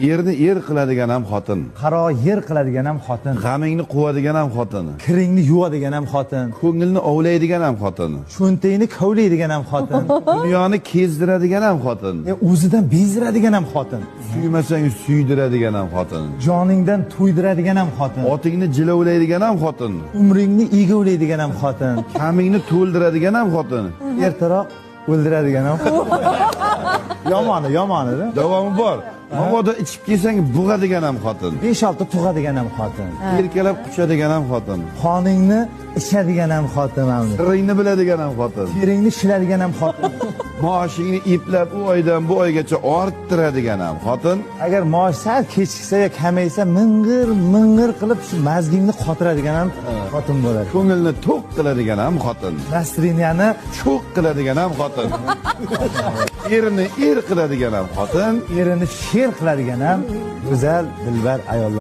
Yerni er qiladigan ham xotin. Qaro yer qiladigan ham xotin. G'amingni quvadigan ham xotin. Kiringni yuvadigan ham xotin. Ko'ngilni ovlaydigan ham xotin. Cho'ntakni kovlaydigan ham xotin. Dunyoni kezdiradigan ham xotin. O'zidan bezdiradigan ham xotin. Suymasang suydiradigan ham xotin. Joningdan to'ydiradigan ham xotin. Otingni jilovlaydigan ham xotin. Umringni egavlaydigan ham xotin. Kamingni to'ldiradigan ham xotin. Ertaroq o'ldiradigan ham xotin. Yomoni-da. Davomi bor. Mabodo ichib kelsang bug'adigan ham xotin. 5-6 tug'adigan ham xotin. Erkalab quchadigan ham xotin. Qoningni ichadigan ham xotin. Sirringni biladigan ham xotin. Teringni shiladigan ham xotin. Maoshingni eplab u oydan bu oygacha orttiradigan ham xotin. Agar maosh sal kechiksa yo kamaysa ming'ir qilib shu mazgingni qotiradigan ham xotin bo'ladi. Ko'ngilni to'q qiladigan ham xotin. Nasriniyani Cho'q qiladigan ham xotin. Erini er qiladigan ham xotin. erini sher qiladigan ham go'zal dilbar ayollar.